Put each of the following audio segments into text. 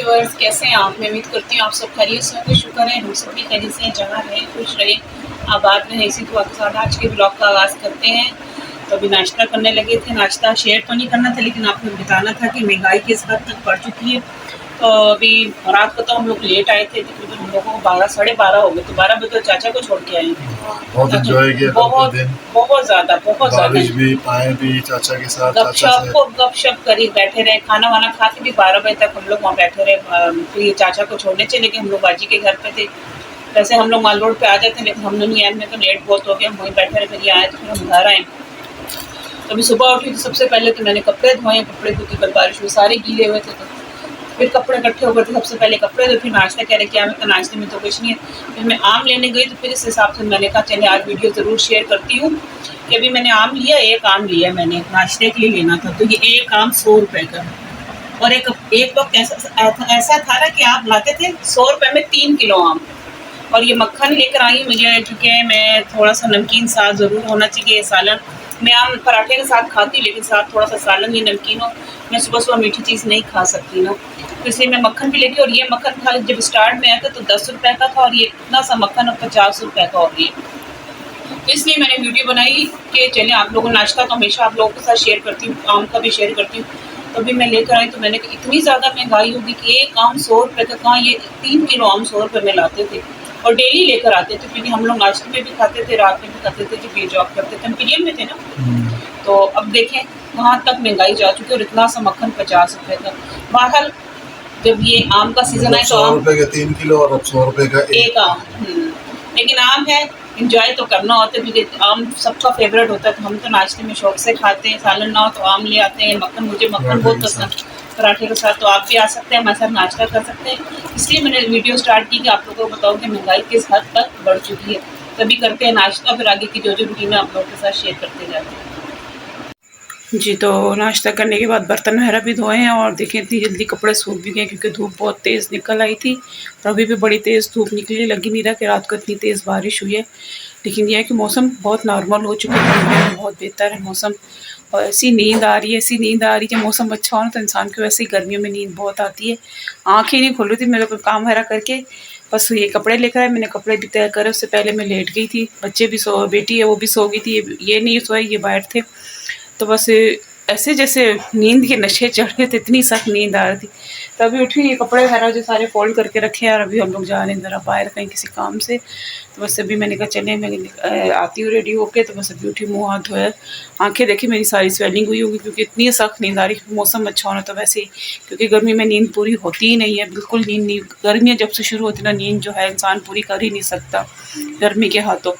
Viewers, कैसे हैं आप? मैं उम्मीद करती हूँ आप सब खैरियत से होंगे। शुक्र है हम सब भी खैरियत से हैं, जहाँ रहें खुश रहें, आबाद रहें। इसी दुआ के साथ आज के ब्लॉग का आगाज़ करते हैं। तो अभी नाश्ता करने लगे थे। नाश्ता शेयर तो नहीं करना था, लेकिन आपको बताना था कि महंगाई किस हद तक बढ़ चुकी है। तो अभी रात को तो हम लोग लेट आए थे, तकरीबन हम लोगों को 12 साढ़े 12 हो गए। तो 12 बजे तो चाचा को छोड़ के आए। बहुत एंजॉय किया, बहुत ज़्यादा बारिश भी, पाए भी चाचा के साथ, गपशप करी, बैठे रहे, खाना वाना खा के भी 12 बजे तक हम लोग वहाँ बैठे रहे। फिर ये चाचा को छोड़ने चले गए। हम लोग बाजी के घर पे थे। वैसे हम लोग माल रोड पे आ जाते, लेकिन हम लोग नहीं आए, में तो लेट बहुत हो गया। हम वहीं बैठे रहे, फिर ये आए तो फिर हम घर आए। तो अभी सुबह उठी तो सबसे पहले तो मैंने कपड़े धोए। कपड़े क्योंकि कल बारिश में सारे गीले हुए थे, तो फिर कपड़े इकट्ठे हो गए थे। सबसे पहले कपड़े, तो फिर नाश्ता कह रहे क्या मैं तो नाश्ते में तो कुछ नहीं है। फिर मैं आम लेने गई, तो फिर इस हिसाब से मैंने कहा चलिए आज वीडियो ज़रूर शेयर करती हूँ कि अभी मैंने आम लिया। एक आम लिया मैंने, नाश्ते के लिए लेना था। तो ये एक आम 100 रुपये का। और एक वक्त ऐसा था ना कि आप लाते थे 100 रुपये में 3 किलो आम। और ये मक्खन लेकर आई मुझे, क्योंकि मैं थोड़ा सा नमकीन साथ ज़रूर होना चाहिए। सालन मैं आम पराठे के साथ खाती, लेकिन साथ थोड़ा सा सालन या नमकीन हो। मैं सुबह सुबह मीठी चीज़ नहीं खा सकती ना, तो इसलिए मैं मक्खन भी लेके। और ये मक्खन था जब स्टार्ट में आया था तो 10 रुपये का था, और ये इतना सा मक्खन अब 50 रुपये का हो गया। तो इसलिए मैंने वीडियो बनाई कि चलिए आप लोगों नाश्ता तो हमेशा आप लोगों के साथ शेयर करती हूँ, आम का भी शेयर करती हूँ। तो अभी मैं लेकर आई, तो मैंने कहा इतनी ज़्यादा महंगाई होगी कि एक आम 100 रुपये का, कहाँ ये 3 किलो आम 100 रुपये में लाते थे। और डेली लेकर आते थे, क्योंकि हम लोग नाश्ते में भी खाते थे, रात में भी खाते थे, जब ये जॉब करते थे। हम पीरियड में थे ना। तो अब देखें कहाँ तक महंगाई जा चुकी है, और इतना सा मक्खन 50 रुपये का। बहरहाल जब ये आम का सीजन आए तो 100 रुपये का 3 किलो और अब 100 रुपये का एक आम। लेकिन आम है, इंजॉय तो करना होता है, क्योंकि आम सबका फेवरेट होता है। तो हम तो नाश्ते में शौक से खाते हैं। सालन ना हो तो आम ले आते हैं। मक्खन, मुझे मक्खन बहुत पसंद, पराठे के साथ। तो आप भी आ सकते हैं, हमारे साथ नाश्ता कर सकते हैं। इसलिए मैंने वीडियो स्टार्ट की कि आप लोगों को बताऊँ कि महंगाई किस हद तक बढ़ चुकी है। तभी करते हैं नाश्ता, फिर आगे की जो रूटीन है आप लोगों के साथ शेयर करते जाते हैं। जी, तो नाश्ता करने के बाद बर्तन वगैरह भी धोए हैं, और देखें इतनी जल्दी कपड़े सूख भी गए, क्योंकि धूप बहुत तेज़ निकल आई थी। और अभी भी बड़ी तेज़ धूप निकली, लगी नहीं रहा कि रात को इतनी तेज़ बारिश हुई है। लेकिन यह है कि मौसम बहुत नॉर्मल हो चुका है, बहुत बेहतर है मौसम। और ऐसी नींद आ रही है कि मौसम अच्छा हो ना, तो इंसान को वैसे ही गर्मियों में नींद बहुत आती है। आँखें नहीं खुल रही थी मेरे को काम वगैरह करके। बस ये कपड़े लेकर आए, मैंने कपड़े भी तय करे, उससे पहले मैं लेट गई थी। बच्चे भी बेटी है वो भी सो गई थी, ये नहीं सोए, ये बाहर थे। तो बस ऐसे जैसे नींद के नशे चढ़े थे, इतनी सख्त नींद आ रही थी। तो अभी उठी, ये कपड़े वगैरह जो सारे फोल्ड करके रखे हैं, और अभी हम लोग जा रहे हैं ज़रा बाहर कहीं किसी काम से। तो बस अभी मैंने कहा चले, मैं आती हूँ रेडी होके। तो बस अभी उठी, मुँह हाथ धोया, आंखें देखी मेरी सारी स्वेलिंग हुई होगी, क्योंकि इतनी सख्त नींद आ रही। मौसम अच्छा होना तो वैसे ही, क्योंकि गर्मी में नींद पूरी होती ही नहीं है, बिल्कुल नींद नहीं। गर्मियाँ जब से शुरू होती ना, नींद जो है इंसान पूरी कर ही नहीं सकता गर्मी के हाथों।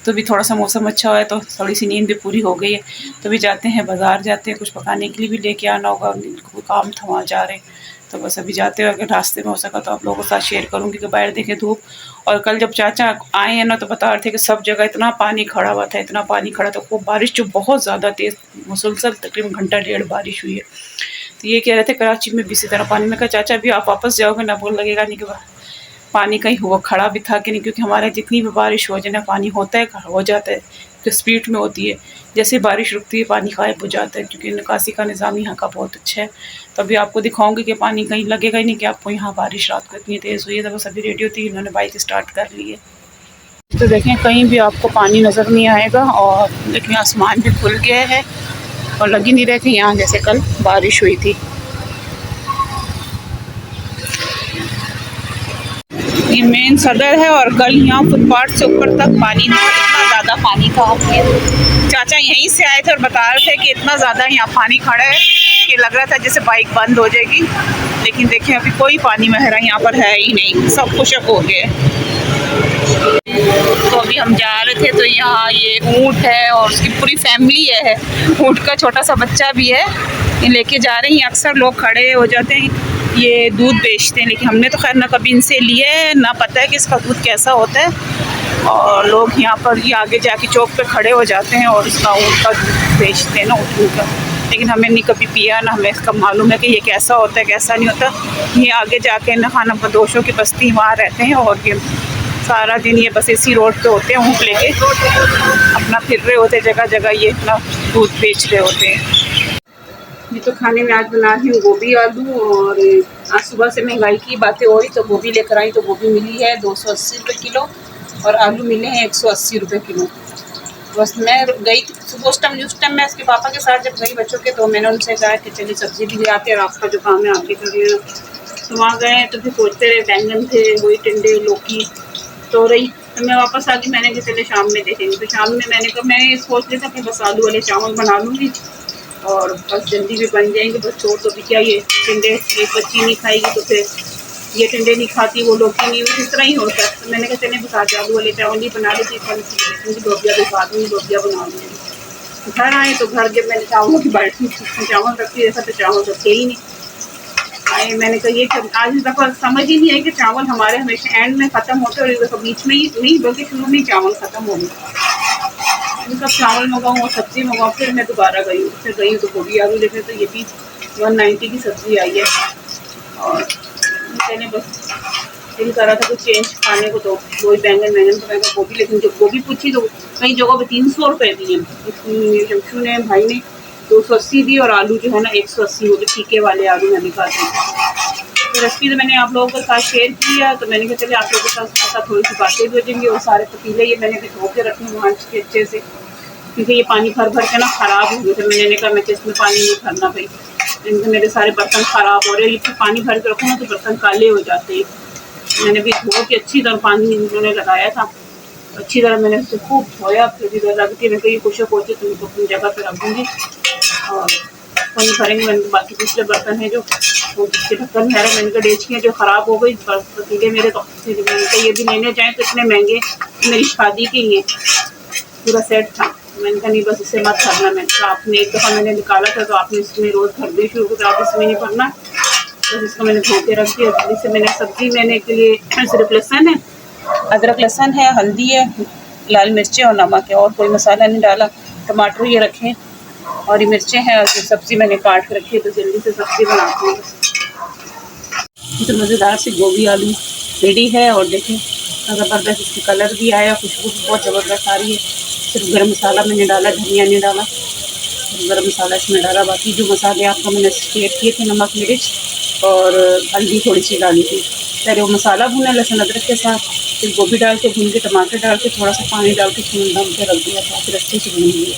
तो भी थोड़ा सा मौसम अच्छा हुआ है, तो थोड़ी सी नींद भी पूरी हो गई है। तो भी जाते हैं बाज़ार, जाते हैं, कुछ पकाने के लिए भी लेके आना होगा, कोई काम था वहाँ जा रहे हैं। तो बस अभी जाते हुए अगर रास्ते में हो सका तो आप लोगों के साथ शेयर करूँगी कि बाहर देखें धूप। और कल जब चाचा आए हैं ना, तो बता रहे थे कि सब जगह इतना पानी खड़ा हुआ था, इतना पानी खड़ा था। खूब बारिश, जो बहुत ज़्यादा तेज़ मुसलसल तकरीबन घंटा डेढ़ बारिश हुई है। तो ये कह रहे थे कराची में भी इसी तरह पानी। में कहा चाचा अभी आप वापस जाओगे ना, बोल लगेगा नहीं कि पानी कहीं हुआ खड़ा भी था कि नहीं, क्योंकि हमारे जितनी भी बारिश हो जाए ना, पानी होता है, हो जाता है, तो स्पीड में होती है। जैसे बारिश रुकती है पानी गायब हो जाता है, क्योंकि निकासी का निज़ाम यहाँ का बहुत अच्छा है। तो अभी आपको दिखाऊंगी कि पानी कहीं लगेगा ही नहीं कि आपको यहाँ बारिश रात को इतनी तेज़ हुई है। तो बस अभी रेडियो थी, इन्होंने बाइक स्टार्ट कर ली है। तो देखें कहीं भी आपको पानी नज़र नहीं आएगा। और देखिए आसमान भी खुल गया है, और लग ही नहीं रहे कि यहाँ जैसे कल बारिश हुई थी। ये मेन सदर है, और कल यहाँ फुटपाथ से ऊपर तक पानी था, इतना ज़्यादा पानी था। चाचा यहीं से आए थे और बता रहे थे कि इतना ज़्यादा यहाँ पानी खड़ा है कि लग रहा था जैसे बाइक बंद हो जाएगी। लेकिन देखें अभी कोई पानी महरा यहाँ पर है ही नहीं, सब खुशक हो गए। तो अभी हम जा रहे थे, तो यहाँ ये ऊँट है और उसकी पूरी फैमिली है। ऊँट का छोटा सा बच्चा भी है, ये लेके जा रहे हैं। अक्सर लोग खड़े हो जाते हैं, ये दूध बेचते हैं, लेकिन हमने तो खैर ना कभी इनसे लिए है, ना पता है कि इसका दूध कैसा होता है। और लोग यहाँ पर ये आगे जाके चौक पे खड़े हो जाते हैं और इसका ऊँट का दूध बेचते हैं ना, ऊँट का। लेकिन हमें नहीं कभी पिया, ना हमें इसका मालूम है कि ये कैसा होता है कैसा नहीं होता। ये आगे जाके ना खाना बदोशों की बस्ती वहाँ रहते हैं, और ये सारा दिन ये बस इसी रोड पे होते हैं, ऊँट लेके अपना फिर रहे होते हैं जगह जगह, ये अपना दूध बेच रहे होते हैं। ये तो खाने में आज बना रही हूँ गोभी आलू। और आज सुबह से महंगाई की बातें हो रही तो गोभी लेकर आई, तो गोभी मिली है 280 रुपये किलो और आलू मिले हैं 180 रुपये किलो। बस मैं गई थी सुबह उस टाइम मैं उसके पापा के साथ जब गई बच्चों के, तो मैंने उनसे कहा कि चलिए सब्ज़ी भी ले आते हैं और आपका जो काम है आप भी कर लेना। तो वहाँ गए तो फिर सोचते रहे, बैंगन थे, वही टिंडे, लौकी, तोरई। तो मैं वापस आ गई, मैंने कहा चले शाम में देखेंगे। तो शाम में मैंने कहा, मैं सोच लिया था कि बस आलू वाले चावल बना लूँगी और बस जल्दी भी बन जाएंगे। बस छोड़ तो भी क्या, ये टिंडे एक बच्ची नहीं खाएगी तो फिर ये टिंडे नहीं खाती, वो लौकी नहीं, वो इस तरह ही होता है। तो मैंने कहा चले बस आज आलू वाले चावल ही बना लेती, कल लोबिया भी खा दूँगी, लोबिया बना दूँगी। घर आए तो घर जब मैंने चावलों की बाल्टी चावल रखी देखा तो चावल रखे ही नहीं आए। मैंने कहा ये आज इस दफ़ा समझ ही नहीं आई कि चावल हमारे हमेशा एंड में ख़त्म होते और इस दफ़ा बीच में ही नहीं बल्कि शुरू में ही चावल ख़त्म हो गए। इनका चावल मंगाऊँ और सब्ज़ी मंगाऊँ। फिर मैं दोबारा गई तो गोभी आलू लेकर, तो ये भी 190 की सब्ज़ी आई है। और मैंने बस दिल कर रहा था कुछ चेंज खाने को, तो वही बैंगन तो मैंने गोभी, लेकिन जब गोभी पूछी तो कई जगहों पे 300 रुपये दिए। शमशू ने भाई ने 280 दी और आलू जो है ना 180, वो टीके वाले आलू मैंने कहा थे। तो रेसिपी तो मैंने आप लोगों के साथ शेयर किया, तो मैंने कहा चलिए आप लोगों के साथ थोड़ी सी बातें भी हो जाएंगी। और सारे पतीले ये मैंने भी धो के रखे हैं वहाँ के अच्छे से, क्योंकि ये पानी भर के ना ख़राब हो गए थे। मैंने कहा मैं इसमें पानी नहीं भरना भाई, इनसे मेरे सारे बर्तन ख़राब हो रहे हैं। ये पानी भर के रखो ना तो बर्तन काले हो जाते हैं। मैंने भी धो के अच्छी तरह पानी इन्होंने लगाया था, अच्छी तरह मैंने उससे खूब धोया। फिर इधर रख के मैं कही कुछ पहुँचे तो उनको अपनी जगह पर रख दूँगी और पानी भरेंगे। मैंने बाकी दूसरे बर्तन हैं जो वो जिसके ढक्कन है, मैंने कहा डेचकियाँ जो ख़राब हो गई पतीले मेरे, तो मैंने कहा ये भी लेने जाएँ तो इतने महंगे, मेरी शादी के लिए पूरा सेट था। मैंने कहा नहीं बस इसे मत भरना। मैंने कहा आपने एक दफ़ा मैंने निकाला था तो आपने इसमें रोज़ भर दी शुरू कर, आप इसमें नहीं भरना। तो इसको मैंने धो के रख दिया। जल्दी से मैंने सब्ज़ी मैंने के लिए सिर्फ लहसुन है, अदरक लहसुन है, हल्दी है, लाल मिर्चें और नमक है, और कोई मसाला नहीं डाला। टमाटर ये रखे और ये मिर्चें हैं और ये सब्ज़ी मैंने काट के रखी है। तो जल्दी से सब्ज़ी बनाती हूँ। तो मज़ेदार सी गोभी आलू रेडी है और देखें ज़बरदस्त इसकी कलर भी आया, खुशबू भी बहुत ज़बरदस्त आ रही है। सिर्फ गरम मसाला मैंने डाला, धनिया नहीं डाला, गरम मसाला इसमें डाला। बाकी जो मसाले आपको मैंने शेयर किए थे, नमक मिर्च और हल्दी थोड़ी सी डाली थी। पहले वो मसाला भुना लहसुन अदरक के साथ, फिर गोभी डाल के भून के, टमाटर डाल के, थोड़ा सा पानी डाल के दम पे रख दिया था, फिर अच्छे से भून लिया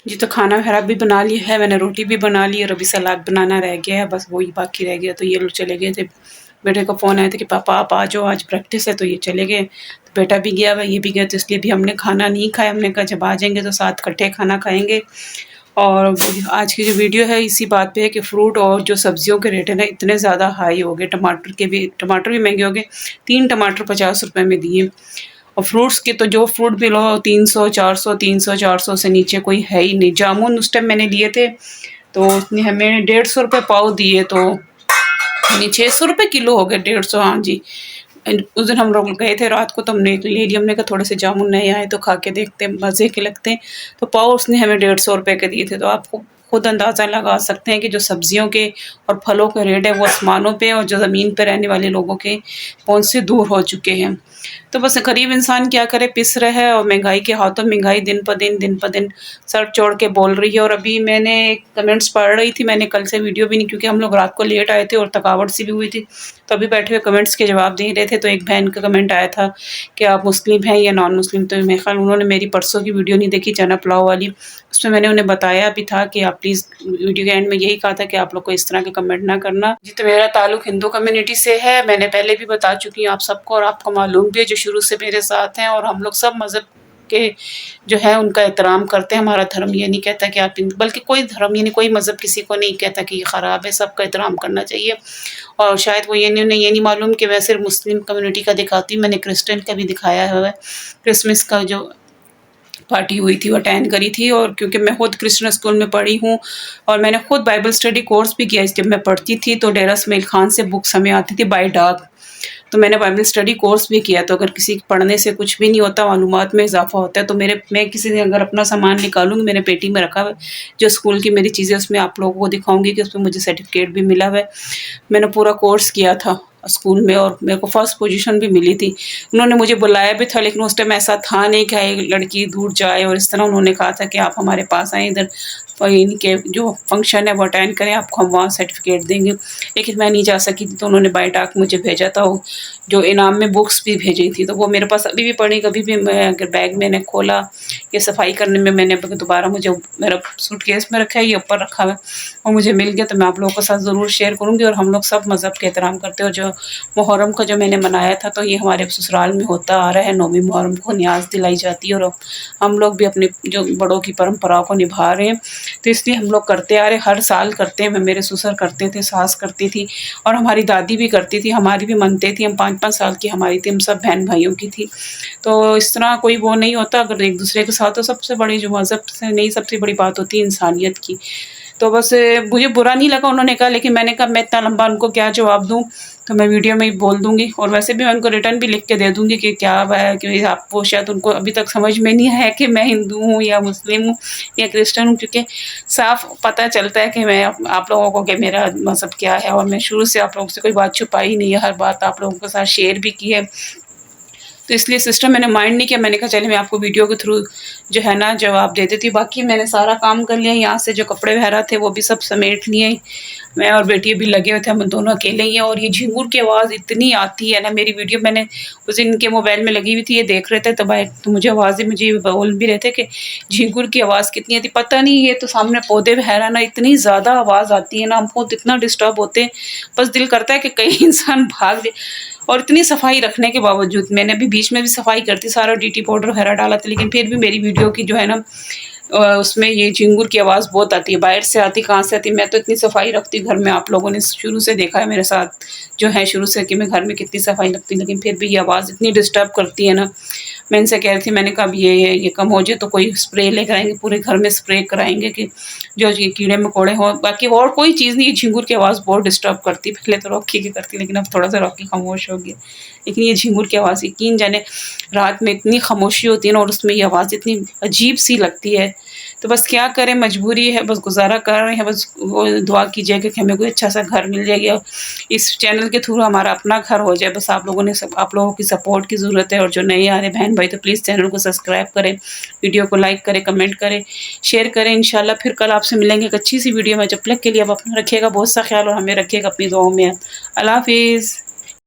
जी। तो खाना वगैरह भी बना लिया है मैंने, रोटी भी बना ली और अभी सलाद बनाना रह गया है, बस वही बाकी रह गया। तो ये लोग चले गए थे, बेटे को फ़ोन आया था कि पापा आप आ जाओ, आज प्रैक्टिस है, तो ये चले गए। तो बेटा भी गया, ये भी गया, तो इसलिए भी हमने खाना नहीं खाया। हमने कहा जब आ जाएंगे तो साथ इकट्ठे खाना खाएंगे। और आज की जो वीडियो है इसी बात पे है कि फ्रूट और जो सब्जियों के रेट है ना इतने ज़्यादा हाई हो गए। टमाटर भी महंगे हो गए, 3 टमाटर 50 रुपये में दिए। और फ्रूट्स के तो जो फ्रूट भी लो 300 400 से नीचे कोई है ही नहीं। जामुन उस टाइम मैंने लिए थे तो उसने हमें 150 रुपये पाव दिए, तो यानी 600 रुपये किलो हो गए, 150। हाँ जी, उस दिन हम लोग गए थे रात को तो हमने ले लिया। हमने कहा थोड़े से जामुन नए आए तो खा के देखते हैं, मज़े के लगते हैं। तो पाव उसने हमें 150 रुपये के दिए थे। तो आपको खुद अंदाज़ा लगा सकते हैं कि जो सब्जियों के और फलों के रेट है वो आसमानों पे, और जो ज़मीन पे रहने वाले लोगों के पहुंच से दूर हो चुके हैं। तो बस गरीब इंसान क्या करे, पिस रहा है। और महंगाई के हाथों महंगाई दिन प दिन सर चोड़ के बोल रही है। और अभी मैंने कमेंट्स पढ़ रही थी, मैंने कल से वीडियो भी नहीं, क्योंकि हम लोग रात को लेट आए थे और थकावट सी भी हुई थी, तो अभी बैठे हुए कमेंट्स के जवाब दे रहे थे। तो एक बहन का कमेंट आया था कि आप मुस्लिम हैं या नॉन मुस्लिम। तो मेरे ख्याल उन्होंने मेरी परसों की वीडियो नहीं देखी, चना पुलाव वाली, उसमें मैंने उन्हें बताया भी था कि आप प्लीज़, वीडियो के एंड में यही कहा था कि आप लोग को इस तरह के कमेंट ना करना जी। तो मेरा ताल्लुक हिंदू कम्युनिटी से है, मैंने पहले भी बता चुकी हूँ आप सबको, और आपको मालूम भी है जो शुरू से मेरे साथ हैं। और हम लोग सब मज़हब के जो है उनका एहतराम करते हैं। हमारा धर्म ये नहीं कहता कि आप, बल्कि कोई धर्म यानी कोई मज़हब किसी को नहीं कहता कि ये ख़राब है, सबका एहतराम करना चाहिए। और शायद वो ये नहीं मालूम कि मैं सिर्फ मुस्लिम कम्युनिटी का दिखाती हूँ, मैंने क्रिश्चियन का भी दिखाया हुआ है। क्रिसमस का जो पार्टी हुई थी वो अटेंड करी थी। और क्योंकि मैं खुद क्रिश्चियन स्कूल में पढ़ी हूँ और मैंने खुद बाइबल स्टडी कोर्स भी किया, जब मैं पढ़ती थी तो डेरा इस्माइल खान से बुक्स हमें आती थी बाय डाक, तो मैंने बाइबल स्टडी कोर्स भी किया। तो अगर किसी पढ़ने से कुछ भी नहीं होता, मालूमात में इजाफा होता है। तो मैं किसी दिन अगर अपना सामान निकालूंगी, मैंने पेटी में रखा हुआ जो स्कूल की मेरी चीज़ें, उसमें आप लोगों को दिखाऊंगी कि उसमें मुझे सर्टिफिकेट भी मिला हुआ है। मैंने पूरा कोर्स किया था स्कूल में और मेरे को फर्स्ट पोजीशन भी मिली थी। उन्होंने मुझे बुलाया भी था, लेकिन उस टाइम ऐसा था नहीं कि एक लड़की दूर जाए, और इस तरह उन्होंने कहा था कि आप हमारे पास आएँ इधर, इनके जो फंक्शन है वो अटेंड करें, आपको हम वहाँ सर्टिफिकेट देंगे। लेकिन मैं नहीं जा सकी थी, तो उन्होंने बाय डाक मुझे भेजा था, वो जो इनाम में बुक्स भी भेजी थी, तो वो मेरे पास अभी भी पड़ी। कभी भी मैं अगर बैग मैंने खोला या सफाई करने में मैंने दोबारा, मुझे मेरा सूटकेस में रखा है, ये ऊपर रखा हुआ है, और मुझे मिल गया, तो मैं आप लोगों के साथ ज़रूर शेयर करूँगी। और हम लोग सब मज़हब का एहतराम करते हैं, और जो मुहर्रम का जो मैंने मनाया था, तो ये हमारे ससुराल में होता आ रहा है। 9वीं मुहर्रम को न्याज़ दिलाई जाती है, और हम लोग भी अपने जो बड़ों की परंपराओं को निभा रहे हैं, तो इसलिए हम लोग करते आ रहे, हर साल करते हैं। मेरे ससुर करते थे, सास करती थी, और हमारी दादी भी करती थी, हमारी भी मनते थी। हम 5-5 साल की हमारी थी, हम सब बहन भाइयों की थी। तो इस तरह कोई वो नहीं होता अगर एक दूसरे के साथ, तो सबसे बड़ी जो मज़हब से नहीं, सबसे बड़ी बात होती है इंसानियत की। तो बस मुझे बुरा नहीं लगा उन्होंने कहा, लेकिन मैंने कहा मैं इतना लंबा उनको क्या जवाब दूँ, तो मैं वीडियो में ही बोल दूँगी। और वैसे भी मैं उनको रिटर्न भी लिख के दे दूँगी कि क्या है कि आपको शायद उनको अभी तक समझ में नहीं आया कि मैं हिंदू हूँ या मुस्लिम हूँ या क्रिश्चियन हूँ, क्योंकि साफ पता चलता है कि मैं आप लोगों को कि मेरा मज़हब क्या है, और मैं शुरू से आप लोगों से कोई बात छुपाई नहीं है, हर बात आप लोगों के साथ शेयर भी की है। तो इसलिए सिस्टर मैंने माइंड नहीं किया, मैंने कहा चले मैं आपको वीडियो के थ्रू जो है ना जवाब दे देती। बाकी मैंने सारा काम कर लिया, यहाँ से जो कपड़े वगैरह थे वो भी सब समेट लिए। मैं और बेटी भी लगे हुए थे, हम दोनों अकेले ही हैं। और ये झिंगुर की आवाज़ इतनी आती है ना, मेरी वीडियो मैंने उस दिन इनके मोबाइल में लगी हुई थी, ये देख रहे थे, तो मुझे आवाज़ें मुझे बोल भी रहे थे कि झिंगुर की आवाज़ कितनी आती, पता नहीं, ये तो सामने पौधे वगैरह ना इतनी ज़्यादा आवाज़ आती है ना, हम खुद इतना डिस्टर्ब होते हैं, बस दिल करता है कि कहीं इंसान भाग जाए। और इतनी सफाई रखने के बावजूद, मैंने भी बीच में भी सफाई करती, सारा डीटी पाउडर वगैरह डाला था, लेकिन फिर भी मेरी वीडियो की जो है ना उसमें ये झिंगुर की आवाज़ बहुत आती है, बाहर से आती, कहाँ से आती। मैं तो इतनी सफाई रखती घर में, आप लोगों ने शुरू से देखा है मेरे साथ जो है शुरू से कि मैं घर में कितनी सफाई रखती, लेकिन फिर भी ये आवाज़ इतनी डिस्टर्ब करती है ना। मैं इनसे कह रही थी, मैंने कहा अब ये कम हो जाए तो कोई स्प्रे लेकर आएंगे, पूरे घर में स्प्रे कराएंगे कि जो ये कीड़े मकोड़े हों। बाकी और कोई चीज़ नहीं, ये झिंगुर की आवाज़ बहुत डिस्टर्ब करती। पहले तो रॉकी की करती, लेकिन अब थोड़ा सा रॉकी खामोश हो गया। लेकिन ये झिंगुर की आवाज़ यकीन जाने रात में इतनी खामोशी होती है ना, और उसमें ये आवाज़ इतनी अजीब सी लगती है। तो बस क्या करें, मजबूरी है, बस गुजारा कर रहे हैं। बस वो दुआ कीजिएगा कि हमें कोई अच्छा सा घर मिल जाएगा, इस चैनल के थ्रू हमारा अपना घर हो जाए। बस आप लोगों की सपोर्ट की ज़रूरत है। और जो नए आ रहे बहन भाई, तो प्लीज़ चैनल को सब्सक्राइब करें, वीडियो को लाइक करें, कमेंट करें, शेयर करें। इंशाल्लाह फिर कल आपसे मिलेंगे एक अच्छी सी वीडियो में। जब तक के लिए आप अपना रखिएगा बहुत सा ख्याल, और हमें रखिएगा अपनी दुआओं में। अल्लाह हाफिज़।